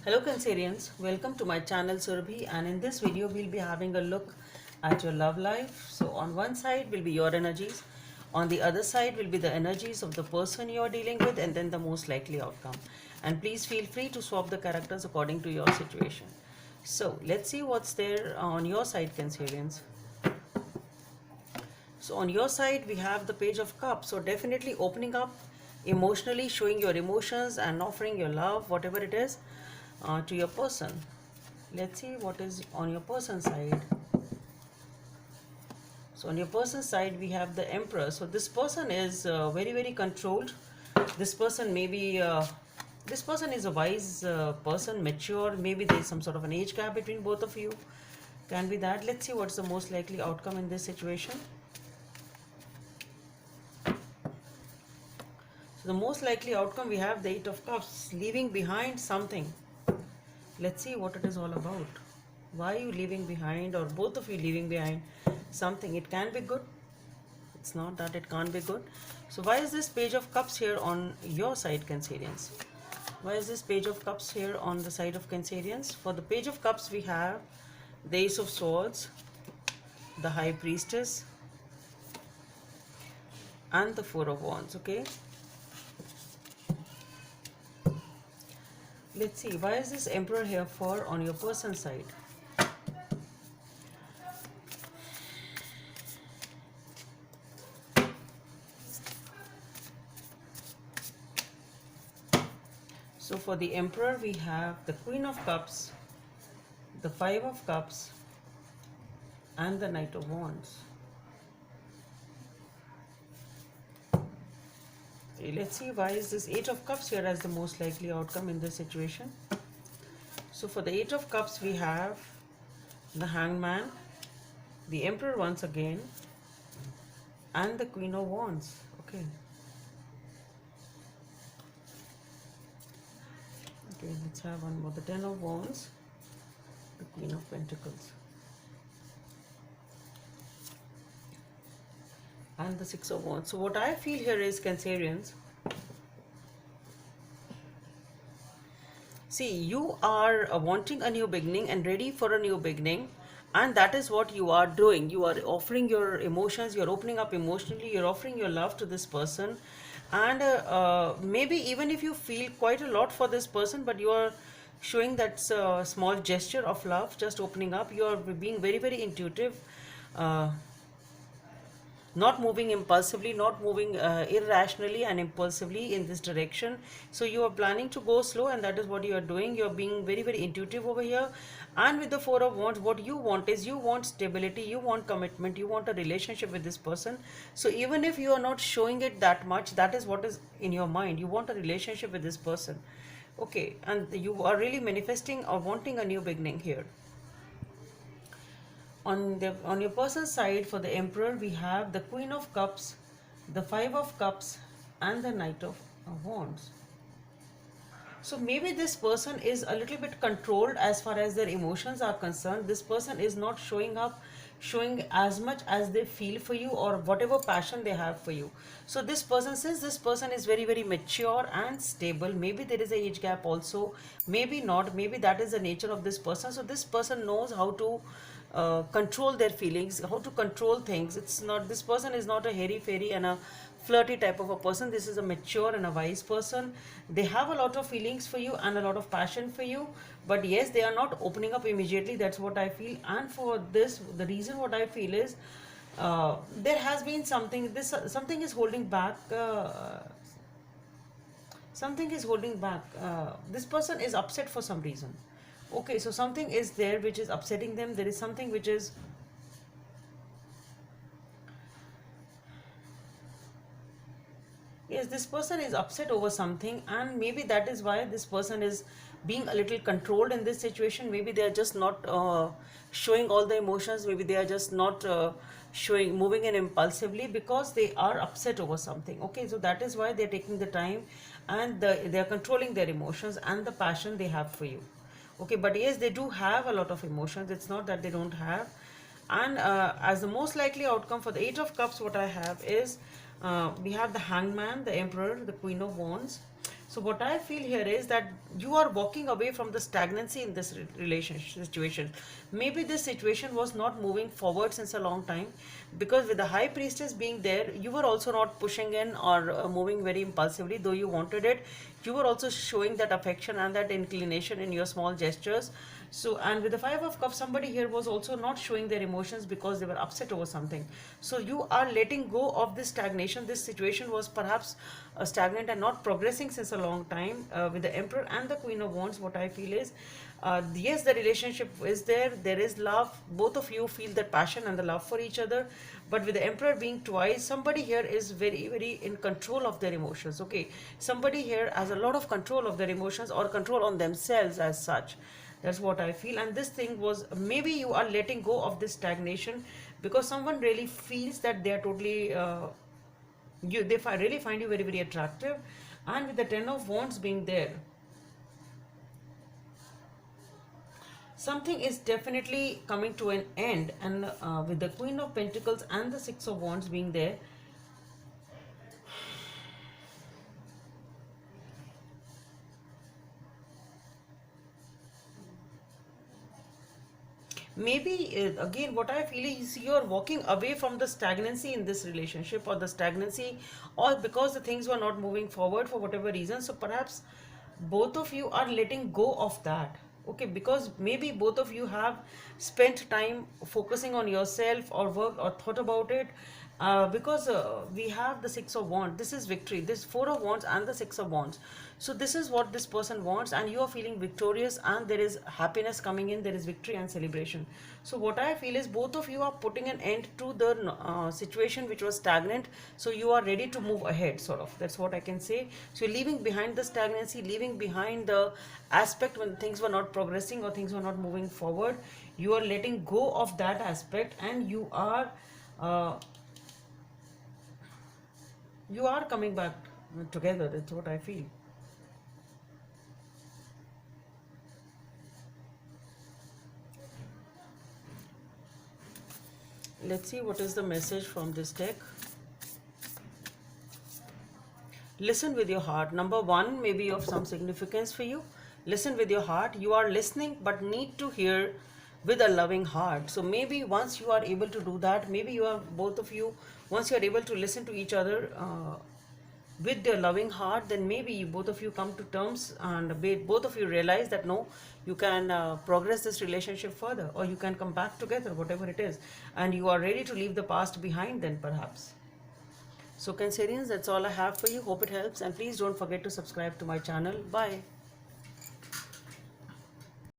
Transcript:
Hello Cancerians, welcome to my channel Surabhi, and in this video we'll be having a look at your love life. So on one side will be your energies, on the other side will be the energies of the person you're dealing with, and then the most likely outcome. And please feel free to swap the characters according to your situation. So let's see what's there on your side, Cancerians. So on your side, we have the Page of Cups. So definitely opening up emotionally, showing your emotions and offering your love, whatever it is, to your person. Let's see what is on your person's side. So on your person's side, we have the Emperor. So this person is very, very controlled. This person this person is a wise person, mature. Maybe there is some sort of an age gap between both of you. Can be that. Let's see what's the most likely outcome in this situation. So the most likely outcome, we have the Eight of Cups, leaving behind something. Let's see what it is all about. Why are you leaving behind, or both of you leaving behind something? It can be good. It's not that it can't be good. So why is this Page of Cups here on your side, Cancerians? Why is this Page of Cups here on the side of Cancerians? For the Page of Cups, we have the Ace of Swords, the High Priestess, and the Four of Wands, okay? Let's see, why is this Emperor here for on your person's side? So for the Emperor, we have the Queen of Cups, the Five of Cups, and the Knight of Wands. Let's see, why is this Eight of Cups here as the most likely outcome in this situation? So for the Eight of Cups, we have the Hangman, the Emperor once again, and the Queen of Wands. Okay. Okay, let's have one more. The Ten of Wands, the Queen of Pentacles, and the Six of Wands. So what I feel here is, Cancerians, see, you are wanting a new beginning and ready for a new beginning, and that is what you are doing. You are offering your emotions, you're opening up emotionally, you're offering your love to this person, and maybe even if you feel quite a lot for this person, but you are showing that small gesture of love, just opening up. You are being very, very intuitive, uh, not moving impulsively, not moving irrationally and impulsively in this direction. So you are planning to go slow, and that is what you are doing. You are being very, very intuitive over here. And with the Four of Wands, what you want is, you want stability, you want commitment, you want a relationship with this person. So even if you are not showing it that much, that is what is in your mind. You want a relationship with this person. Okay, and you are really manifesting or wanting a new beginning here. On your person's side, for the Emperor, we have the Queen of Cups, the Five of Cups, and the Knight of Wands. So maybe this person is a little bit controlled as far as their emotions are concerned. This person is not showing as much as they feel for you, or whatever passion they have for you. So this person, since this person is very, very mature and stable, maybe there is a age gap also, maybe not, maybe that is the nature of this person. So this person knows how to control their feelings, how to control things. It's not, this person is not a hairy fairy and a flirty type of a person. This is a mature and a wise person. They have a lot of feelings for you and a lot of passion for you, but yes, they are not opening up immediately. That's what I feel. And for this, the reason what I feel is, there has been something, something is holding back, something is holding back. This person is upset for some reason. Okay, so something is there which is upsetting them. There is something which is, yes, this person is upset over something, and maybe that is why this person is being a little controlled in this situation. Maybe they are just not showing all the emotions. Maybe they are just not moving in impulsively, because they are upset over something. Okay, so that is why they are taking the time, and they are controlling their emotions and the passion they have for you. Okay, but yes, they do have a lot of emotions. It's not that they don't have. And as the most likely outcome for the Eight of Cups, what I have is, we have the Hangman, the Emperor, the Queen of Wands. So what I feel here is that you are walking away from the stagnancy in this relationship situation. Maybe this situation was not moving forward since a long time, because with the high priestess being there, you were also not pushing in or moving very impulsively, though you wanted it. You were also showing that affection and that inclination in your small gestures. So, and with the Five of Cups, somebody here was also not showing their emotions because they were upset over something. So you are letting go of this stagnation. This situation was perhaps stagnant and not progressing since a long time. With the Emperor and the Queen of Wands, what I feel is, yes, the relationship is there. There is love. Both of you feel that passion and the love for each other. But with the Emperor being twice, somebody here is very, very in control of their emotions. Okay, somebody here has a lot of control of their emotions or control on themselves as such. That's what I feel. And this thing was, maybe you are letting go of this stagnation because someone really feels that they are totally really find you very, very attractive. And with the Ten of Wands being there, something is definitely coming to an end. And with the Queen of Pentacles and the Six of Wands being there, maybe again what I feel is you're walking away from the stagnancy in this relationship, or the stagnancy, or because the things were not moving forward for whatever reason. So perhaps both of you are letting go of that. Okay, because maybe both of you have spent time focusing on yourself or work or thought about it, because we have the Six of Wands. This is victory. This Four of Wands and the Six of Wands. So this is what this person wants, and you are feeling victorious, and there is happiness coming in. There is victory and celebration. So what I feel is both of you are putting an end to the situation which was stagnant. So you are ready to move ahead, sort of. That's what I can say. So you're leaving behind the stagnancy, leaving behind the aspect when things were not progressing or things were not moving forward. You are letting go of that aspect, and uh, you are coming back together. That's what I feel. Let's see what is the message from this deck. Listen with your heart. Number one may be of some significance for you. Listen with your heart. You are listening but need to hear with a loving heart. So maybe once you are able to do that, maybe you are both of you, once you are able to listen to each other with their loving heart, then maybe both of you come to terms, and both of you realize that no, you can progress this relationship further, or you can come back together, whatever it is, and you are ready to leave the past behind then perhaps. So Cancerians, that's all I have for you. Hope it helps, and please don't forget to subscribe to my channel. Bye.